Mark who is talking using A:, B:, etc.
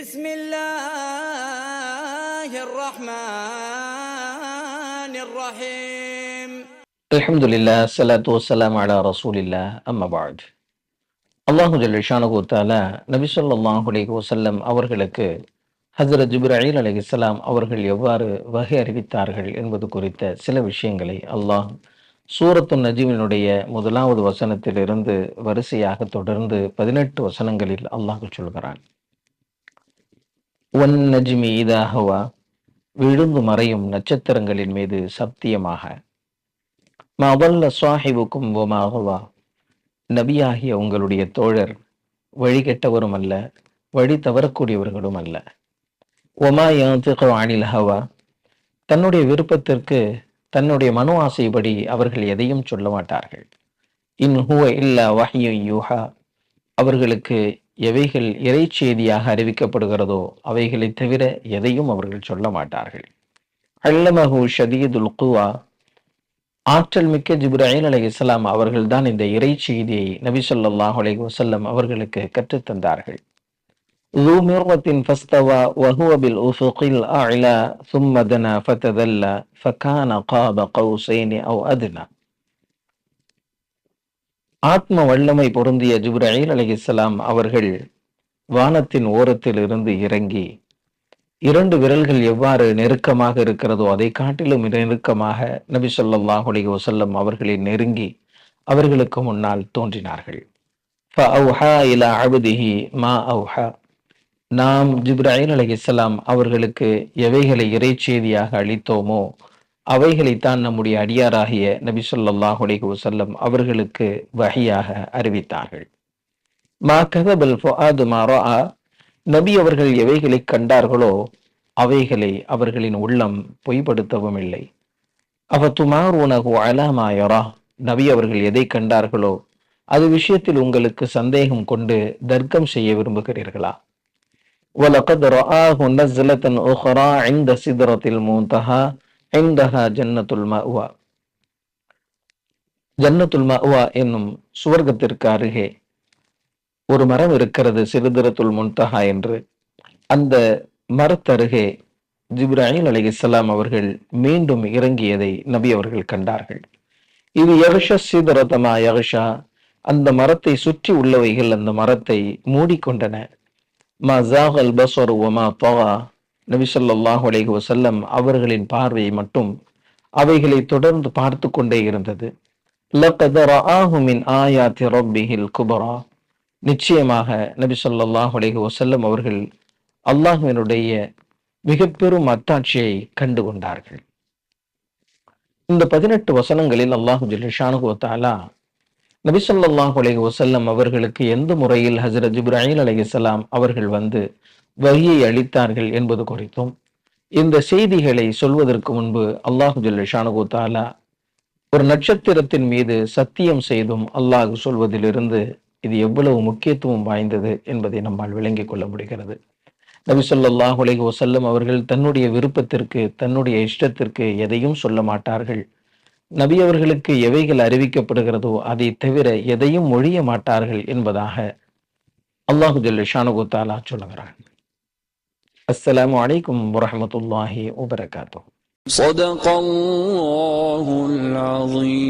A: بسم الله الرحمن الرحيم
B: الحمد لله الصلاة والسلام على رسول الله أما بعد. அல்லாஹு ஜல்லஷானஹு தஆலா நபி ஸல்லல்லாஹு அலைஹி வஸல்லம் அவர்களுக்கு ஹஜ்ரத் ஜிப்ரீல் அலைஹிஸ்ஸலாம் அவர்கள் எவ்வாறு வகை அறிவித்தார்கள் என்பது குறித்த சில விஷயங்களை அல்லாஹ் சூரத்துன் நஜ்மினுடைய முதலாவது வசனத்திலிருந்து வரிசையாக தொடர்ந்து 18 வசனங்களில் அல்லாஹ் சொல்கிறான். வன் நஜ்மி இதா ஹவா, விழுந்து மறையும் நட்சத்திரங்களின் மீது சத்தியமாக. மா ضل صاحبكم وما غوى, நபியாகிய உங்களுடைய தோழர் வழிகெட்டவரும் அல்ல, வழி தவறக்கூடியவர்களும் அல்ல. ஒமா யன்திகு அனில் ஹவா, தன்னுடைய விருப்பத்திற்கு தன்னுடைய மனோ ஆசைப்படி அவர்கள் எதையும் சொல்ல மாட்டார்கள். இன் ஹுவ இல்லா வஹ்யு யூஹா, அவர்களுக்கு எவைகள் இறை செய்தியாக அறிவிக்கப்படுகிறதோ அவைகளை தவிர எதையும் அவர்கள் சொல்ல மாட்டார்கள். அல்லமஹு ஷதீதுல் குவா, ஆற்றல் மிக்க ஜிப்ரீல் அலைஹிஸ்ஸலாம் அவர்கள்தான் இந்த இறை செய்தியை நபி ஸல்லல்லாஹு அலைஹி வஸல்லம் அவர்களுக்கு கற்றுத்தந்தார்கள். ذو مرة فاستوى وهو بالأفق الأعلى ثم دنا فتدلى فكان قاب قوسين أو أدنى. ஆத்ம வல்லமை பொருந்திய ஜிப்ரீல் அலைஹிஸ்ஸலாம் அவர்கள் வானத்தின் ஓரத்தில் இருந்து இறங்கி, இரண்டு விரல்கள் எவ்வாறு நெருக்கமாக இருக்கிறதோ அதை காட்டிலும் நெருக்கமாக நபி ஸல்லல்லாஹு அலைஹி வஸல்லம் அவர்களை நெருங்கி அவர்களுக்கு முன்னால் தோன்றினார்கள். ஃபஅவ்ஹா இலா அப்திஹி மா அவ்ஹா, நாம் ஜிப்ரீல் அலைஹிஸ்ஸலாம் அவர்களுக்கு எவைகளை இறை செய்தியாக அளித்தோமோ அவைகளைத்தான் நம்முடைய அடியாராகிய நபி ஸல்லல்லாஹு அலைஹி வஸல்லம் அவர்களுக்கு வஹியாக அறிவித்தார்கள். மா கதபல் ஃபுஆது மா ரஆ, நபி அவர்கள் எவைகளை கண்டார்களோ அவைகளை அவர்களின் உள்ளம் பொய்ப்படுத்தவும் இல்லை. அவத்துமாரூனஹு அலா மா யரா, நபி அவர்கள் எதை கண்டார்களோ அது விஷயத்தில் உங்களுக்கு சந்தேகம் கொண்டு தர்க்கம் செய்ய விரும்புகிறீர்களா? வலகத் ரஆஹு நஸ்லத்தன் உக்ரா இன்த சித்ரத்தில் முன்தஹா இன்தஹா ஜன்னத்துல் மஅவா, ஜன்னத்துல் மஅவா என்னும் சுவர்க்கத்திற்கு அருகே ஒரு மரம் இருக்கிறது, சித்ரத்துல் முன்தஹா என்று. அந்த மரத்தருகே ஜிப்ரீல் அலைஹிஸ்ஸலாம் அவர்கள் மீண்டும் இறங்கியதை நபி அவர்கள் கண்டார்கள். இது யக்ஷ சித்ரதமா யக்ஷா, அந்த மரத்தை சுற்றி உள்ளவைகள் அந்த மரத்தை மூடிக்கொண்டன. மா ஸாகல் பஸரு வமா தகா, நபி ஸல்லல்லாஹு அலைஹி வஸல்லம் அவர்களின் பார்வை மட்டும் அவைகளை தொடர்ந்து பார்த்து கொண்டே இருந்தது. லகத் ரஆஹு மின் ஆயாத்தி ரப்பிஹில் குபரா, நிச்சயமாக நபி ஸல்லல்லாஹு அலைஹி வஸல்லம் அவர்கள் அல்லாஹ்வினுடைய மிக பெரும் அத்தாட்சியை கண்டு கொண்டார்கள். இந்த 18 வசனங்களில் அல்லாஹு ஜல்லஷானஹு வ தஆலா நபி ஸல்லல்லாஹு அலைஹி வஸல்லம் அவர்களுக்கு எந்த முறையில் ஹஜ்ரத் ஜிப்ரீல் அலைஹிஸ்ஸலாம் அவர்கள் வந்து வஹியை அளித்தார்கள் என்பது குறித்தும், இந்த செய்திகளை சொல்வதற்கு முன்பு அல்லாஹு ஜல்லஷானஹு வ தஆலா ஒரு நட்சத்திரத்தின் மீது சத்தியம் செய்தும் அல்லாஹ் சொல்வதிலிருந்து இது எவ்வளவு முக்கியத்துவம் வாய்ந்தது என்பதை நம்மால் விளங்கிக் கொள்ள முடிகிறது. நபி ஸல்லல்லாஹு அலைஹி வஸல்லம் அவர்கள் தன்னுடைய விருப்பத்திற்கு தன்னுடைய இஷ்டத்திற்கு எதையும் சொல்ல மாட்டார்கள். நபி அவர்களுக்கு எவைகள் அறிவிக்கப்படுகிறதோ அதை தவிர எதையும் மொழிய மாட்டார்கள் என்பதாக அல்லாஹு ஜல்லஷானஹு தஆலா சொல்லுகிறான். அஸ்ஸலாமு அலைக்கும் வரஹ்மத்துல்லாஹி வபரகாத்துஹு.
C: صدق الله العظيم.